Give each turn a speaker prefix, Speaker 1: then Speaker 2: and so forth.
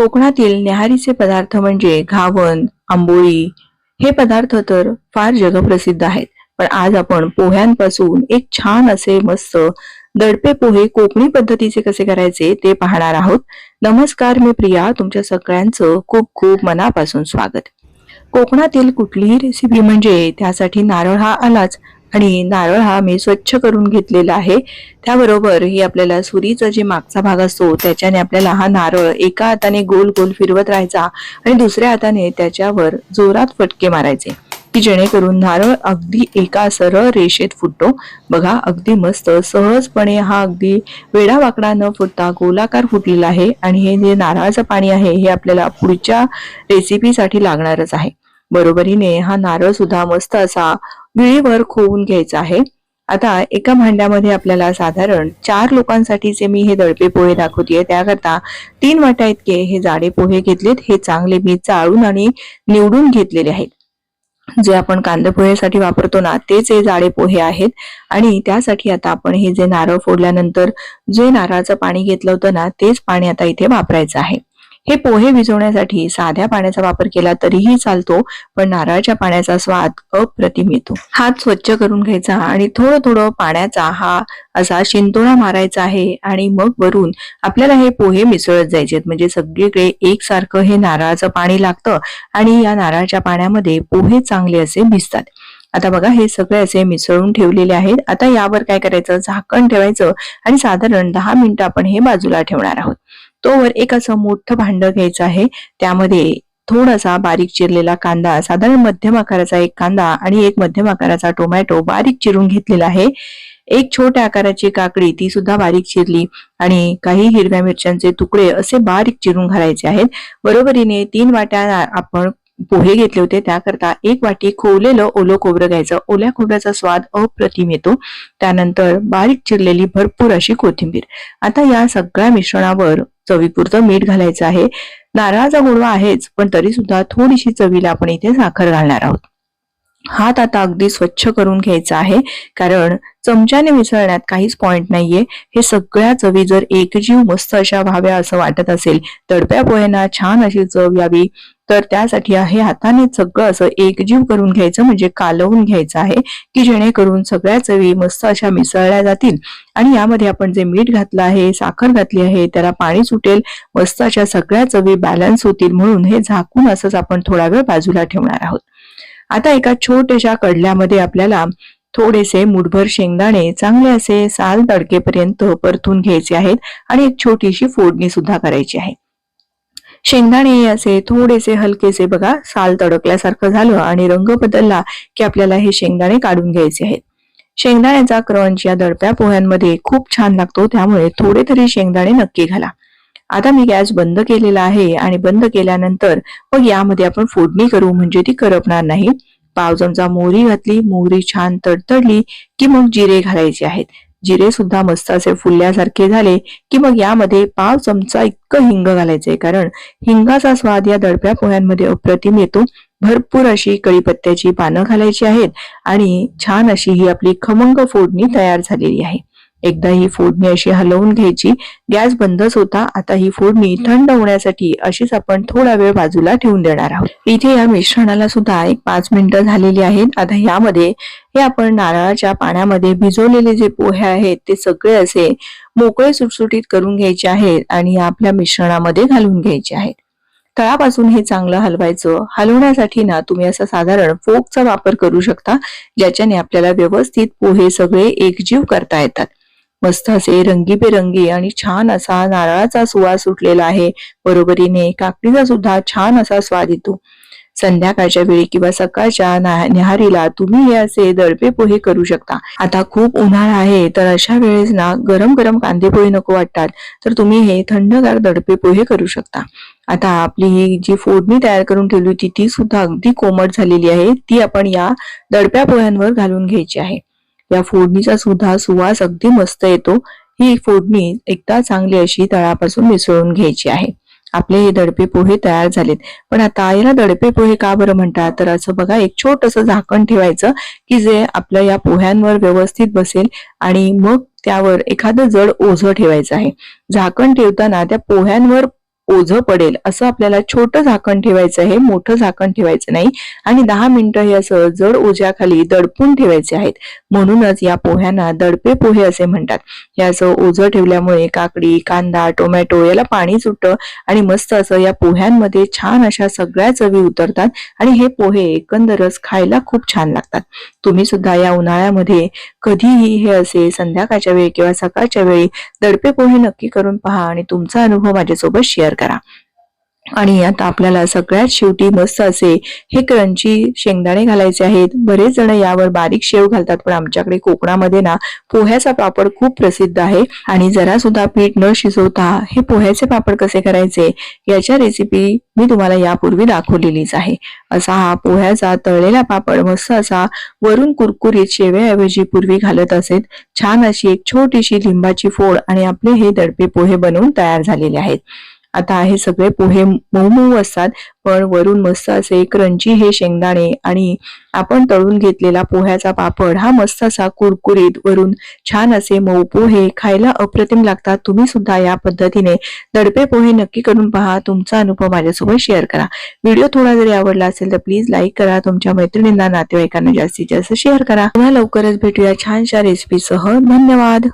Speaker 1: कोकणातील न्याहारीचे पदार्थ म्हणजे घावन, आंबोळी हे पदार्थ तर फार जगप्रसिद्ध आहेत. पण आज आपण पोह्यांपासून एक छान असे मस्त दडपे पोहे कोकणी पद्धतीचे कसे करायचे ते पाहणार आहोत. नमस्कार, मी प्रिया. तुमच्या सगळ्यांचं खूप खूप मनापासून स्वागत. कोकणातील कुठलीही रेसिपी म्हणजे त्यासाठी नारळ हा आलाच. आणि नारळ हा मी स्वच्छ करून घेतलेला आहे. त्याबरोबर ही आपल्याला सुरीचा जे मागचा भाग असतो त्याच्याने आपल्याला हा नारळ एका हाताने गोल गोल फिरवत राहायचा आणि दुसऱ्या हाताने त्याच्यावर जोरात फटके मारायचे की जेणेकरून नारळ अगदी एका सरळ रेषेत फुटतो. बघा, अगदी मस्त सहजपणे हा अगदी वेडावाकडा न फुटता गोलाकार फुटलेला आहे. आणि हे जे नारळाचं पाणी आहे हे आपल्याला पुढच्या रेसिपीसाठी लागणारच आहे. बरोबरीने हा नारळ सुद्धा मस्त असा विळीवर खोवून घ्यायचा आहे. आता एका भांड्यामध्ये आपल्याला साधारण 4 लोकांसाठीचे मी हे दडपे पोहे दाखवतेय. त्याकरता 3 वाट्या इतके हे जाडे पोहे घेतलेत. हे चांगले मी चाळून आणि निवडून घेतलेले आहेत. जे आपण कांदे पोह्यासाठी वापरतो ना तेच हे जाडे पोहे आहेत. आणि त्यासाठी आता आपण हे जे नारळ फोडल्यानंतर जे नारळाचं पाणी घेतलं होतं ना तेच पाणी आता इथे वापरायचं आहे. हे पोहे भिजवण्यासाठी साध्या पाण्याचा वापर केला तरीही चालतो, पण नारळाच्या पाण्याचा स्वाद अप्रतिम येतो. हात स्वच्छ करून घ्यायचा आणि थोडं थोडं पाण्याचा हा असा शिंतोडा मारायचा आहे. आणि मग वरून आपल्याला हे पोहे मिसळत जायचे, म्हणजे सगळीकडे एकसारखं हे नारळाचं पाणी लागतं आणि या नारळाच्या पाण्यामध्ये पोहे चांगले असे भिजतात. आता बघा, हे सगळे असे मिसळून ठेवलेले आहेत. आता यावर काय करायचं, झाकण ठेवायचं आणि साधारण 10 मिनिटं आपण हे बाजूला ठेवणार आहोत. तोवर एक असं मोठं भांड घ्यायचं आहे. त्यामध्ये थोडासा बारीक चिरलेला कांदा, साधारण मध्यम आकाराचा एक कांदा आणि एक मध्यम आकाराचा टोमॅटो बारीक चिरून घेतलेला आहे. एक छोट्या आकाराची काकडी, ती सुद्धा बारीक चिरली आणि काही हिरव्या मिरच्यांचे तुकडे असे बारीक चिरून घालायचे आहेत. बरोबरीने 3 वाट्या आपण पोहे घेतले होते, त्याकरता 1 वाटी खोवलेलं ओलं खोबरं घ्यायचं. ओल्या खोबऱ्याचा स्वाद अप्रतिम येतो. त्यानंतर बारीक चिरलेली भरपूर अशी कोथिंबीर. आता या सगळ्या मिश्रणावर चवीपुरतं मीठ घालायचं आहे. नारळाचा गोडवा आहेच, पण तरी सुद्धा थोडीशी चवीला आपण इथे साखर घालणार आहोत. हात आता अगदी स्वच्छ करून घ्यायचा आहे, कारण चमच्याने मिसळण्यात काहीच पॉइंट नाहीये. हे सगळ्या चवी जर एकजीव मस्त अशा व्हाव्या असं वाटत असेल, दडप्या पोह्यांना छान अशी चव यावी, तर त्यासाठी हे हाताने सगळं असं एकजीव करून घ्यायचं, म्हणजे कालवून घ्यायचं आहे की जेणेकरून सगळ्या चवी मस्त अशा मिसळल्या जातील. आणि यामध्ये आपण जे मीठ घातलं आहे, साखर घातली आहे, त्याला पाणी सुटेल, मस्त अशा सगळ्या चवी बॅलन्स होतील. म्हणून हे झाकून असंच आपण थोडा वेळ बाजूला ठेवणार आहोत. आता एका छोट्याशा कडल्यामध्ये आपल्याला थोडेसे मुठभर शेंगदाणे चांगले असे साल तडकेपर्यंत परतून घ्यायचे आहेत आणि एक छोटीशी फोडणी सुद्धा करायची आहे. शेंगदाणे असे थोडेसे हलकेसे बघा साल तडकल्यासारखं झालं आणि रंग बदलला की आपल्याला हे शेंगदाणे काढून घ्यायचे आहेत. शेंगदाण्याचा क्रंच या दडप्या पोह्यांमध्ये खूप छान लागतो, त्यामुळे थोडे तरी शेंगदाणे नक्की घाला. आता मी गॅस बंद केलेला आहे आणि बंद केल्यानंतर मग यामध्ये आपण फोडणी करू, म्हणजे ती करपणार नाही. पाव चमचा मोहरी घातली. मोहरी छान तडतडली की मग जिरे घालायचे आहेत. जिरे सुद्धा मस्त असे फुलल्यासारखे झाले की मग यामध्ये पाव चमचा इतकं हिंग घालायचंय, कारण हिंगाचा स्वाद या दडप्या पोह्यांमध्ये अप्रतिम येतो. भरपूर अशी कढीपत्त्याची पानं घालायची आहेत आणि छान अशी ही आपली खमंग फोडणी तयार झालेली आहे. एकदा ही फोडणी अशी हलवून घ्यायची. गॅस बंदच होता. आता ही फोडणी थंड होण्यासाठी अशीच आपण थोडा वेळ बाजूला ठेवून देणार आहोत. इथे या मिश्रणाला सुद्धा एक 5 मिनिटं झालेली आहेत. आता यामध्ये हे आपण नारळाच्या पाण्यामध्ये भिजवलेले जे पोहे आहेत ते सगळे असे मोकळे सुटसुटीत करून घ्यायचे आहेत आणि आपल्या मिश्रणामध्ये घालून घ्यायचे आहेत. तळापासून हे चांगलं हलवायचं. हलवण्यासाठी ना तुम्ही असा साधारण फोकचा वापर करू शकता, ज्याच्याने आपल्याला व्यवस्थित पोहे सगळे एकजीव करता येतात. मस्त असे रंगीबेरंगी आणि छान असा नारळाचा सुवास सुटलेला आहे. बरोबरीने काकडीचा सुद्धा छान असा स्वाद येतो. संध्याकाळच्या वेळी किंवा सकाळच्या न्याहारीला तुम्ही हे असे दडपे पोहे करू शकता. आता खूप उन्हाळा आहे, तर अशा वेळेस ना गरम गरम कांदे पोहे नको वाटतात, तर तुम्ही हे थंडगार दडपे पोहे करू शकता. आता आपली ही जी फोडणी तयार करून ठेवली होती ती सुद्धा अगदी कोमट झालेली आहे. ती आपण या दडप्या पोह्यांवर घालून घ्यायची आहे. या फोडणीचा सुद्धा सुवास अगदी मस्त येतो. ही फोडणी एकदा चांगली अशी तळापासून मिसळून घ्यायची आहे. आपले हे दडपे पोहे तयार झालेत. पण आता याला दडपे पोहे का बरं म्हणतात, तर असं बघा एक छोटंसं झाकण ठेवायचं की जे आपल्या या पोह्यांवर व्यवस्थित बसेल आणि मग त्यावर एखादं जड ओझं ठेवायचं आहे. झाकण ठेवताना त्या पोह्यांवर ओझं पडेल असं आपल्याला छोटं झाकण ठेवायचं आहे, मोठं झाकण ठेवायचं नाही आणि 10 मिनिटं हे असं जड ओझ्याखाली दडपून ठेवायचे आहेत. म्हणूनच या पोह्यांना दडपे पोहे असे म्हणतात. हे असं ओझं ठेवल्यामुळे काकडी, कांदा, टोमॅटो याला पाणी सुटतं आणि मस्त असं या पोह्यांमध्ये छान अशा सगळ्या चवी उतरतात आणि हे पोहे एकंदरच खायला खूप छान लागतात. तुम्ही सुद्धा या उन्हाळ्यामध्ये कधीही हे असे संध्याकाळच्या वेळी किंवा सकाळच्या वेळी दडपे पोहे नक्की करून पहा आणि तुमचा अनुभव माझ्यासोबत शेअर करा. आणि आता आपल्याला सगळ्यात शेवटी मस्त असे हे क्रंची शेंगदाणे घालायचे आहेत. बरेच जण यावर बारीक शेव घालतात, पण आमच्याकडे कोकणामध्ये ना पोह्याचा पापड खूप प्रसिद्ध आहे आणि जरा सुद्धा पीठ न शिजवता हे पोह्याचे पापड कसे करायचे याच्या रेसिपी मी तुम्हाला यापूर्वी दाखवलेलीच आहे. असा हा पोह्याचा तळलेला पापड मस्त असा वरून कुरकुरीत शेव्याऐवजी पूर्वी घालत असेल. छान अशी एक छोटीशी लिंबाची फोड आणि आपले हे दडपे पोहे बनवून तयार झालेले आहेत. आता हे सगळे पोहे मऊ मऊ असतात, पण वरून मस्त असे क्रंची हे शेंगदाणे आणि आपण तळून घेतलेला पोह्याचा पापड हा मस्त असा कुरकुरीत वरून छान असे मऊ पोहे खायला अप्रतिम लागतात. तुम्ही सुद्धा या पद्धतीने दडपे पोहे नक्की करून पहा. तुमचा अनुभव माझ्यासोबत शेअर करा. व्हिडिओ थोडा जरी आवडला असेल तर प्लीज लाईक करा. तुमच्या मैत्रिणींना, नातेवाईकांना जास्तीत जास्त शेअर करा. पुन्हा लवकरच भेटूया छानशा रेसिपीसह. धन्यवाद.